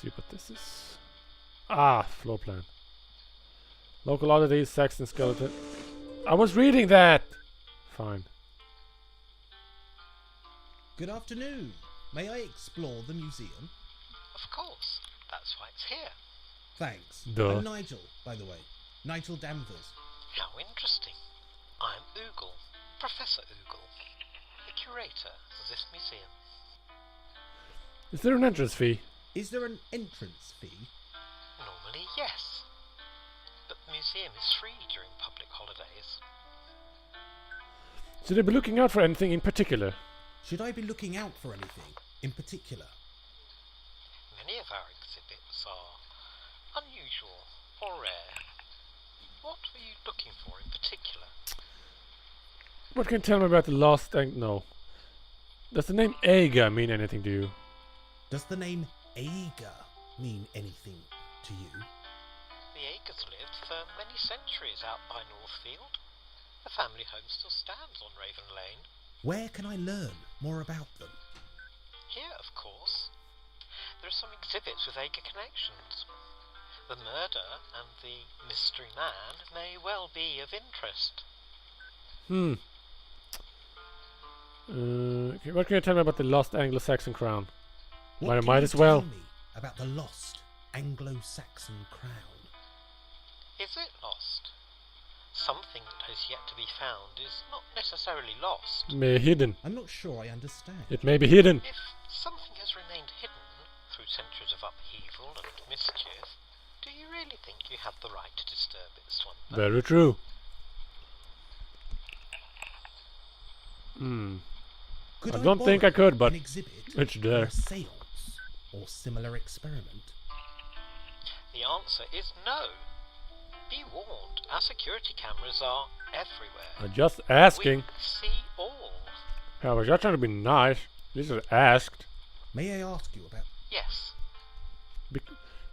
see what this is. Ah, floor plan. Local oddities, Saxon skeleton. I was reading that! Fine. Good afternoon. May I explore the museum? Of course. That's why it's here. Thanks. Duh. I'm Nigel, by the way. Nigel Danvers. How interesting. I'm Oogle, Professor Oogle, the curator of this museum. Is there an entrance fee? Is there an entrance fee? Normally, yes. But the museum is free during public holidays. Should I be looking out for anything in particular? Should I be looking out for anything in particular? Many of our exhibits are unusual or rare. What were you looking for in particular? What can you tell me about the lost no. Does the name Aga mean anything to you? Does the name Aga mean anything to you? The Agers lived for many centuries out by Northfield. The family home still stands on Raven Lane. Where can I learn more about them? Here, of course. There are some exhibits with Ager connections. The murder and the mystery man may well be of interest. Okay, what can you tell me about the lost Anglo-Saxon crown? What Might can as you well. tell me about the lost Anglo-Saxon crown? Is it lost? Something that has yet to be found is not necessarily lost. May hidden. I'm not sure I understand. It may be hidden. If something has remained hidden through centuries of upheaval and mischief, do you really think you have the right to disturb its slumber? Very true. Could I don't think borrow I could, but an exhibit it's or there. a seance or similar experiment? The answer is no. Be warned, our security cameras are everywhere. I'm just asking. We see all. I was just trying to be nice. This is asked. May I ask you about... Yes.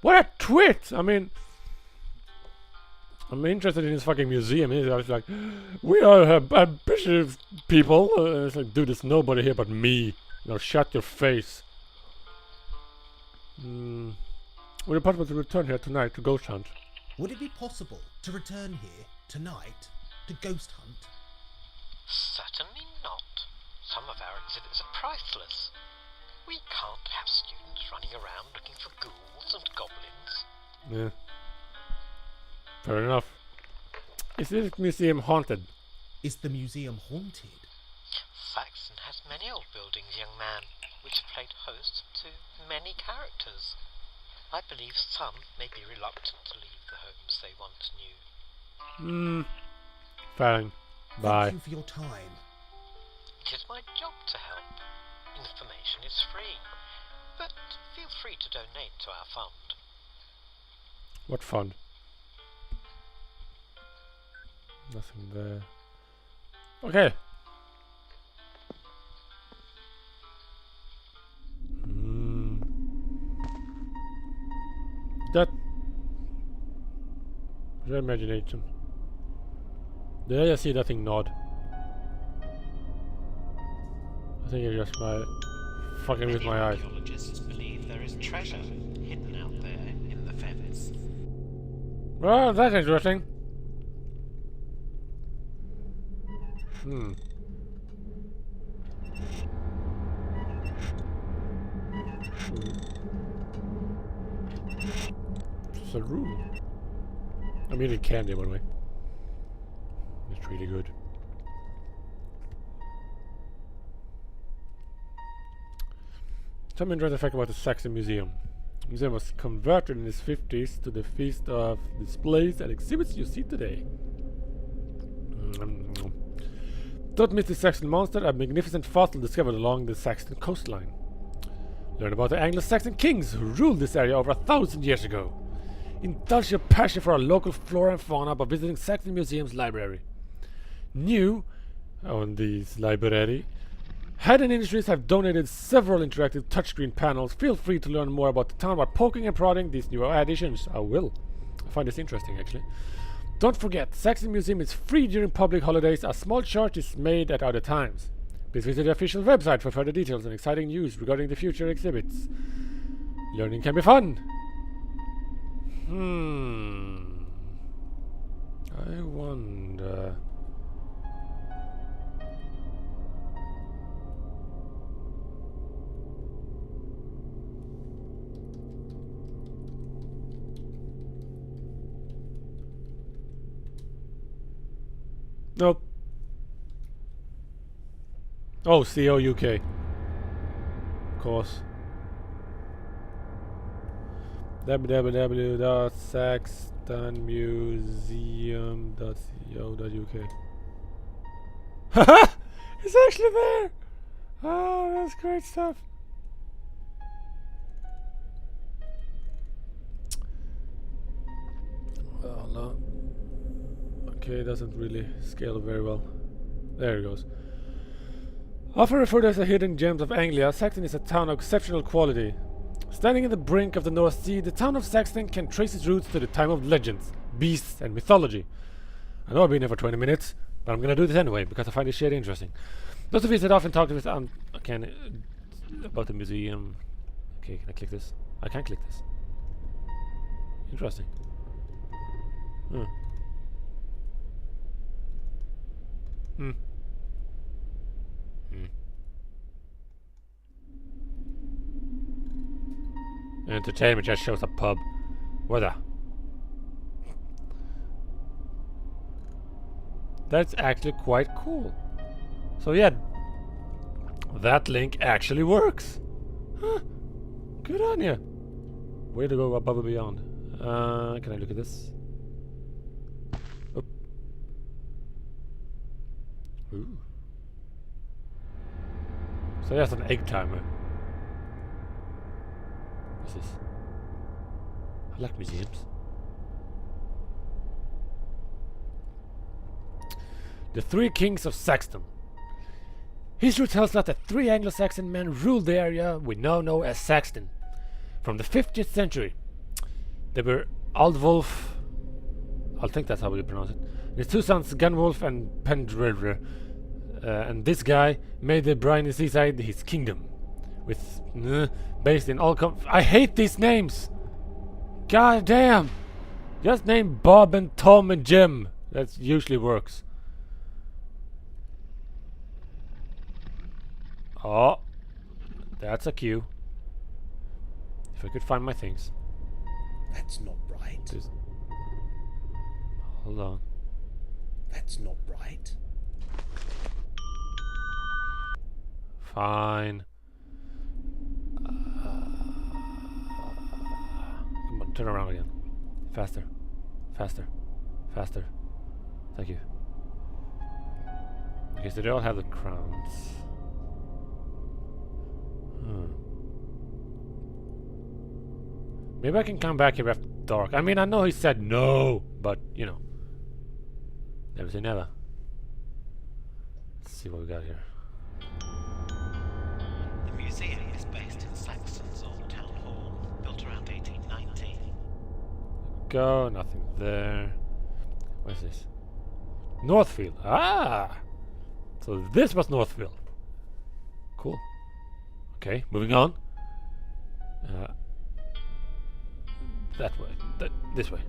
What a twit! I mean, I'm interested in this fucking museum. I was like, we are ambitious people. It's like, dude, there's nobody here but me. Now shut your face. Would it be possible to return here tonight to ghost hunt? Would it be possible to return here tonight to ghost hunt? Certainly not. Some of our exhibits are priceless. We can't have students running around looking for ghouls and goblins. Yeah. Fair enough. Is this museum haunted? Is the museum haunted? Saxon has many old buildings, young man, which have played host to many characters. I believe some may be reluctant to leave the homes they once knew. Fine. Bye. Thank you for your time. It is my job to help. Information is free, but feel free to donate to our fund. What fun? Nothing there. Okay. That your imagination. Did I just see that thing nod? I think it's just my fucking with my eyes. Archaeologists believe there is treasure hidden out there in the fens. Well, that's interesting. It's a room. I'm eating candy, by the way. It's really good. Some interesting fact about the Saxon Museum. The museum was converted in the 50s to the feast of displays and exhibits you see today. Don't miss the Saxon monster, a magnificent fossil discovered along the Saxon coastline. Learn about the Anglo-Saxon kings who ruled this area over 1,000 years ago. Indulge your passion for our local flora and fauna by visiting Saxon Museum's library. New on this library, Haddon Industries have donated several interactive touchscreen panels. Feel free to learn more about the town by poking and prodding these new additions. I will. I find this interesting, actually. Don't forget, Saxon Museum is free during public holidays. A small charge is made at other times. Please visit the official website for further details and exciting news regarding the future exhibits. Learning can be fun. I wonder. Nope. Oh, CO UK. Of course. www.saxtonmuseum.co.uk. Haha! It's actually there! Oh, that's great stuff. Oh no. Okay, it doesn't really scale very well. There it goes. Often referred as the hidden gems of Anglia, Saxton is a town of exceptional quality. Standing in the brink of the North Sea, the town of Saxton can trace its roots to the time of legends, beasts, and mythology. I know I've been here for 20 minutes, but I'm gonna do this anyway because I find this shit interesting. Those of you that often talk to us about the museum. Okay, can I click this? I can click this. Interesting. Hmm. Entertainment just shows a pub. Where the? That's actually quite cool. So yeah, that link actually works. Huh. Good on you. Way to go above and beyond. Can I look at this? Oop. Ooh. So that's an egg timer. What's this? I like museums. The Three Kings of Saxton. History tells us that 3 Anglo-Saxon men ruled the area we now know as Saxton. From the 50th century, they were Aldwulf, I think that's how we pronounce it, his 2 sons Gunwulf and Pendrere, and this guy made the briny seaside his kingdom, with based in all I hate these names! God damn! Just name Bob and Tom and Jim. That usually works. Oh, that's a cue. If I could find my things. That's not right. Hold on. That's not right. Fine. Come on, turn around again. Faster. Faster. Faster. Thank you. Okay, so they all have the crowns. Maybe I can come back here after dark. I mean, I know he said no, but, you know. Never say never. Let's see what we got here. The museum is based in Saxton's old town hall, built around 1890. Go, nothing there. Where's this? Northfield. Ah! So this was Northfield. Cool. Okay, moving on. That way. This way.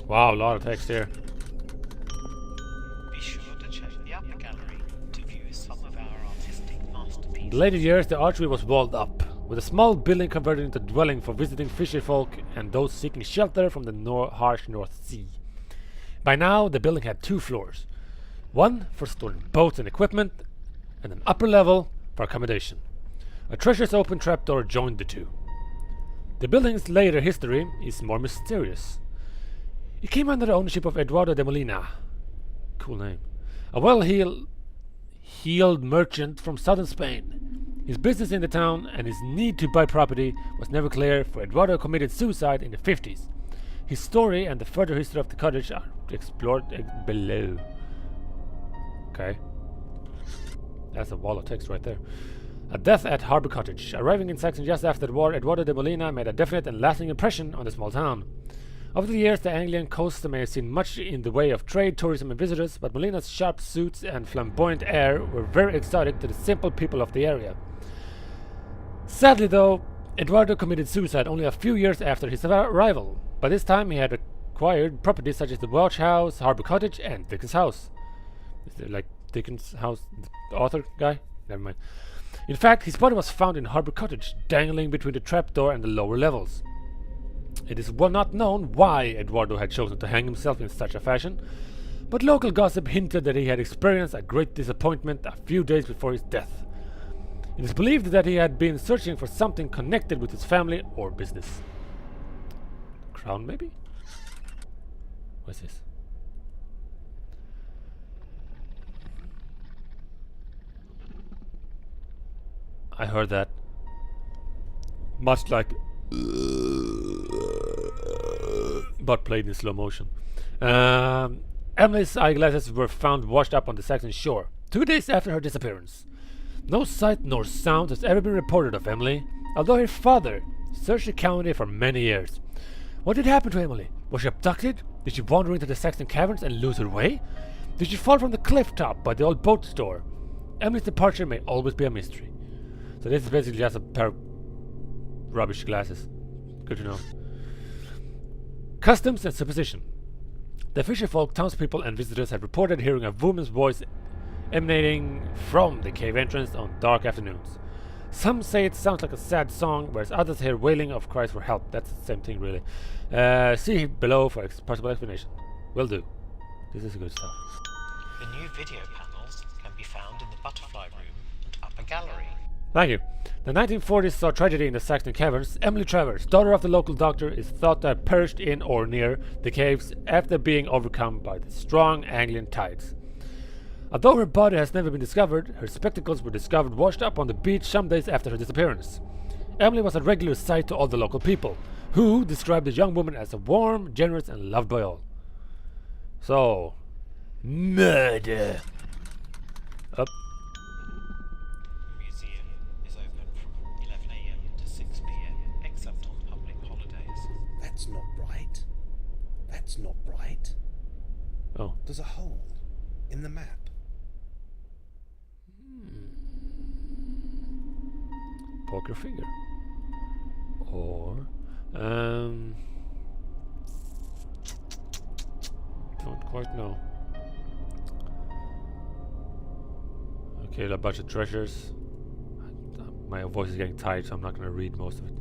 Wow, a lot of text here. Be sure to check the upper gallery to view some of our artistic masterpieces. In the later years, the archery was walled up, with a small building converted into a dwelling for visiting fisher folk and those seeking shelter from the harsh North Sea. By now, the building had 2 floors. One for storing boats and equipment, and an upper level for accommodation. A treasure's open trapdoor joined the 2. The building's later history is more mysterious. It came under the ownership of Eduardo de Molina. Cool name. A well-heeled merchant from southern Spain. His business in the town and his need to buy property was never clear, for Eduardo committed suicide in the 50s. His story and the further history of the cottage are explored below. Okay. That's a wall of text right there. A death at Harbour Cottage. Arriving in Saxon just after the war, Eduardo de Molina made a definite and lasting impression on the small town. Over the years, the Anglian coast may have seen much in the way of trade, tourism, and visitors, but Molina's sharp suits and flamboyant air were very exotic to the simple people of the area. Sadly, though, Eduardo committed suicide only a few years after his arrival. By this time, he had acquired properties such as the Welch House, Harbour Cottage, and Dickens House. Is there like Dickens House, the author guy? Never mind. In fact, his body was found in Harbour Cottage, dangling between the trapdoor and the lower levels. It is well not known why Eduardo had chosen to hang himself in such a fashion, but local gossip hinted that he had experienced a great disappointment a few days before his death. It is believed that he had been searching for something connected with his family or business. Crown, maybe? What's this? I heard that. Much like but played in slow motion. Emily's eyeglasses were found washed up on the Saxon shore 2 days after her disappearance. No sight nor sound has ever been reported of Emily, although her father searched the county for many years. What did happen to Emily? Was she abducted? Did she wander into the Saxon caverns and lose her way? Did she fall from the cliff top by the old boat store? Emily's departure may always be a mystery. So this is basically just a pair of rubbish glasses. Good to know. Customs and superstition. The fisherfolk, townspeople, and visitors have reported hearing a woman's voice emanating from the cave entrance on dark afternoons. Some say it sounds like a sad song, whereas others hear wailing of cries for help. That's the same thing, really. See below for possible explanation. Will do. This is good stuff. The new video panels can be found in the butterfly room and upper gallery. Thank you. The 1940s saw tragedy in the Saxon caverns. Emily Travers, daughter of the local doctor, is thought to have perished in or near the caves after being overcome by the strong Anglian tides. Although her body has never been discovered, her spectacles were discovered washed up on the beach some days after her disappearance. Emily was a regular sight to all the local people, who described the young woman as a warm, generous, and loved by all. So, murder. Up. The museum is open from 11 a.m. to 6 p.m. except on public holidays. That's not right. That's not right. Oh. There's a hole in the map. Poke your finger. Or, don't quite know. Okay, a bunch of treasures. My voice is getting tired, so I'm not going to read most of it.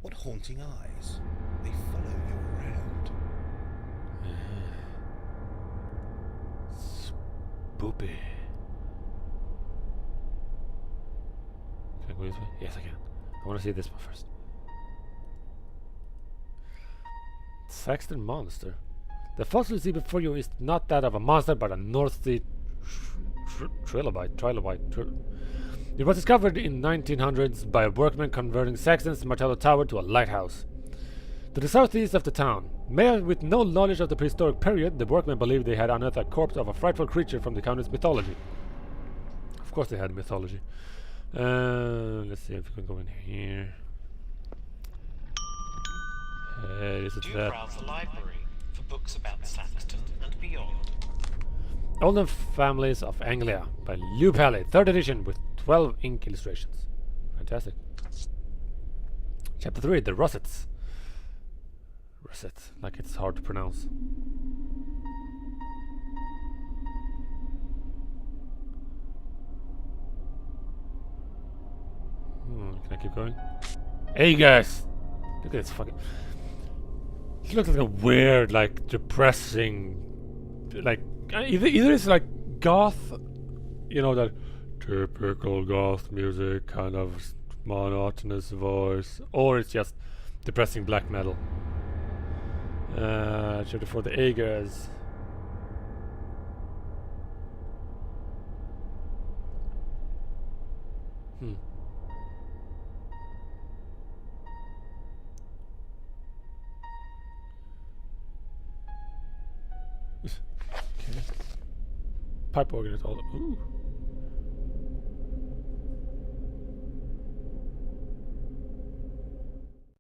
What haunting eyes. They follow you around. Spoopy. Can I go this way? Yes, I can. I want to see this one first. Saxon monster. The fossil you see before you is not that of a monster, but a North Sea trilobite. It was discovered in 1900s by a workman converting Saxon's Martello Tower to a lighthouse. To the southeast of the town, with no knowledge of the prehistoric period, the workmen believed they had unearthed a corpse of a frightful creature from the county's mythology. Of course they had mythology. Let's see if we can go in here. Is it Do that? browse the library for books about Saxton and beyond. Olden Families of Anglia by Lew Paley, 3rd edition with 12 ink illustrations. Fantastic. Chapter 3, The Rossets. Rosset, like it's hard to pronounce. Can I keep going? Hey guys! Look at this fucking... It looks like a weird, like, depressing... Like, either it's like goth, you know, that typical goth music, kind of monotonous voice, or it's just depressing black metal. Chapter 4, The Aegers. Okay. Pipe organ is all. Ooh.